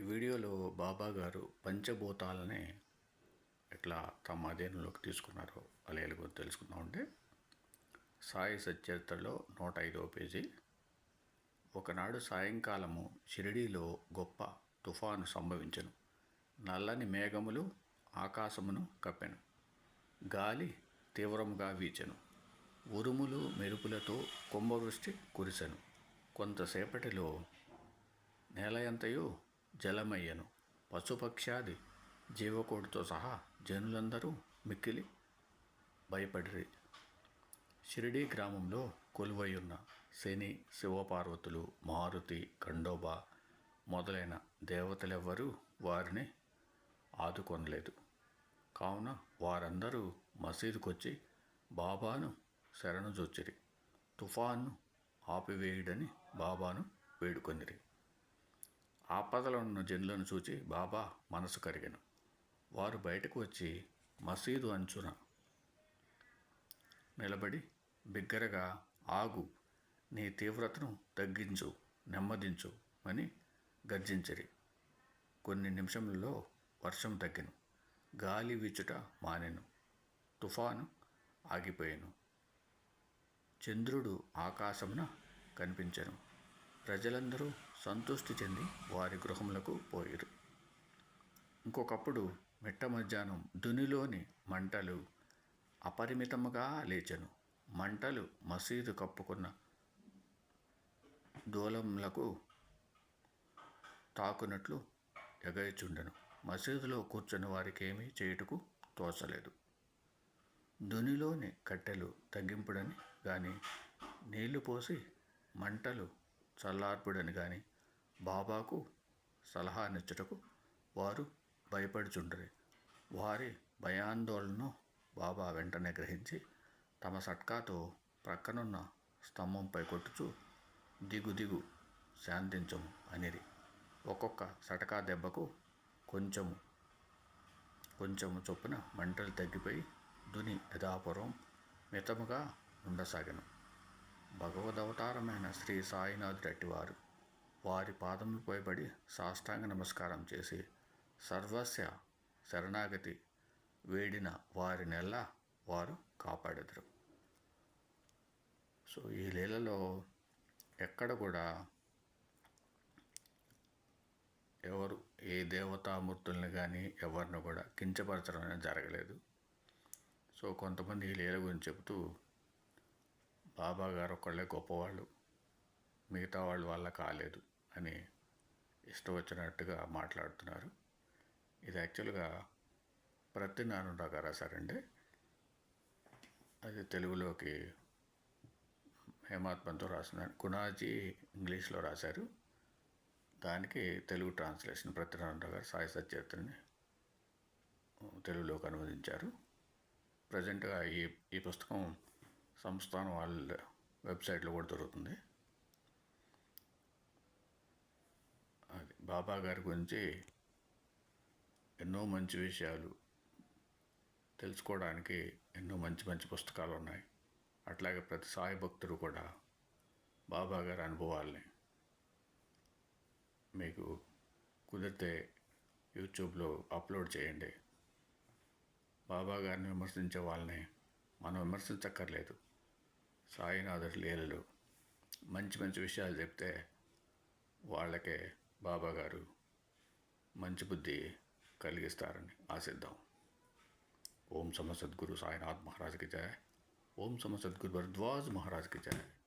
ఈ వీడియోలో బాబా గారు పంచభూతాలని ఎట్లా తమ అధీనంలోకి తీసుకున్నారో అలా తెలుసుకుందామంటే సాయి సచ్చరిత్రలో 105వ పేజీ. ఒకనాడు సాయంకాలము షిరిడీలో గొప్ప తుఫాను సంభవించెను. నల్లని మేఘములు ఆకాశమును కప్పెను. గాలి తీవ్రముగా వీచెను. ఉరుములు మెరుపులతో కుంభవృష్టి కురిసెను. కొంతసేపటిలో నేలయంతయు జలమయ్యను. పశుపక్ష్యాది జీవకోటితో సహా జనులందరూ మిక్కిలి భయపడిరి. షిరిడీ గ్రామంలో కొలువైయున్న శని, శివపార్వతులు, మారుతి, ఖండోబా మొదలైన దేవతలెవ్వరూ వారిని ఆదుకొనలేదు. కావున వారందరూ మసీదుకొచ్చి బాబాను శరణుజొచ్చిరి. తుఫాను ఆపివేయుడని బాబాను వేడుకొనిరి. ఆపదలో ఉన్న జనులను చూచి బాబా మనసు కరిగెను. వారు బయటకు వచ్చి మసీదు అంచున నిలబడి బిగ్గరగా, ఆగు, నీ తీవ్రతను తగ్గించు, నెమ్మదించు అని గర్జించిరి. కొన్ని నిమిషములలో వర్షం తగ్గెను. గాలి వీచుట మానెను. తుఫాను ఆగిపోయెను. చంద్రుడు ఆకాశమున కనిపించెను. ప్రజలందరూ సంతృష్టి చెంది వారి గృహములకు పోయిరు. ఇంకొకప్పుడు మిట్ట మధ్యాహ్నం దునిలోని మంటలు అపరిమితముగా లేచెను. మంటలు మసీదు కప్పుకున్న దూలములకు తాకునట్లు ఎగయిచుండెను. మసీదులో కూర్చుని వారికేమీ చేయుటకు తోచలేదు. దునిలోని కట్టెలు తగ్గింపుడని గాని, నీళ్లు పోసి మంటలు చల్లార్పుడని గాని బాబాకు సలహానిచ్చుటకు వారు భయపడుచుండిరి. వారి భయాందోళనను బాబా వెంటనే గ్రహించి తమ సట్కాతో ప్రక్కనున్న స్తంభంపై కొట్టుచు, దిగు దిగు, శాంతించము అనిరి. ఒక్కొక్క సటకా దెబ్బకు కొంచెము చొప్పున మంటలు తగ్గిపోయి దుని యథాపూర్వం మితముగా ఉండసాగెను. భగవదవతారమైన శ్రీ సాయినాథుడు అట్టివారు. వారి పాదములపై పడి సాష్టాంగ నమస్కారం చేసి సర్వస్య శరణాగతి వేడిన వారినెల్లా వారు కాపాడెదరు. సో ఈ లీలలో ఎక్కడ కూడా ఎవరు ఏ దేవతామూర్తుల్ని కానీ ఎవరిని కూడా కించపరచడం అనేది జరగలేదు. సో కొంతమంది ఈ లీల గురించి చెబుతూ బాబా గారు ఒకళ్ళే గొప్పవాళ్ళు, మిగతా వాళ్ళ వల్ల కాలేదు అని ఇష్టం వచ్చినట్టుగా మాట్లాడుతున్నారు. ఇది యాక్చువల్గా ప్రత్యనారాయణరావు గారు రాశారండి. అది తెలుగులోకి హేమాత్మంతో రాసిన గుణాజీ ఇంగ్లీష్లో రాశారు. దానికి తెలుగు ట్రాన్స్లేషన్ ప్రత్యనారాయణరావు గారు సాయి సచ్చరిత్రని తెలుగులోకి అనువదించారు. ప్రజెంట్గా ఈ పుస్తకం సంస్థానం వాళ్ళ వెబ్సైట్లో కూడా దొరుకుతుంది. అది బాబా గారి గురించి ఎన్నో మంచి విషయాలు తెలుసుకోవడానికి ఎన్నో మంచి మంచి పుస్తకాలు ఉన్నాయి. అట్లాగే ప్రతి సాయి భక్తుడు కూడా బాబా గారి అనుభవాల్ని మీకు కుదిరితే యూట్యూబ్లో అప్లోడ్ చేయండి. బాబా గారిని విమర్శించే వాళ్ళని మనం విమర్శించక్కర్లేదు. సాయినాథుడి లీలలు మంచి మంచి విషయాలు చెప్తే వాళ్ళకే బాబా గారు మంచి బుద్ధి కలిగిస్తారని ఆశిద్దాం. ఓం సమ సద్గురు సాయినాథ్ మహారాజ్కి జయ. ఓం సమ సద్గురు భరద్వాజ్ మహారాజ్కి జయ.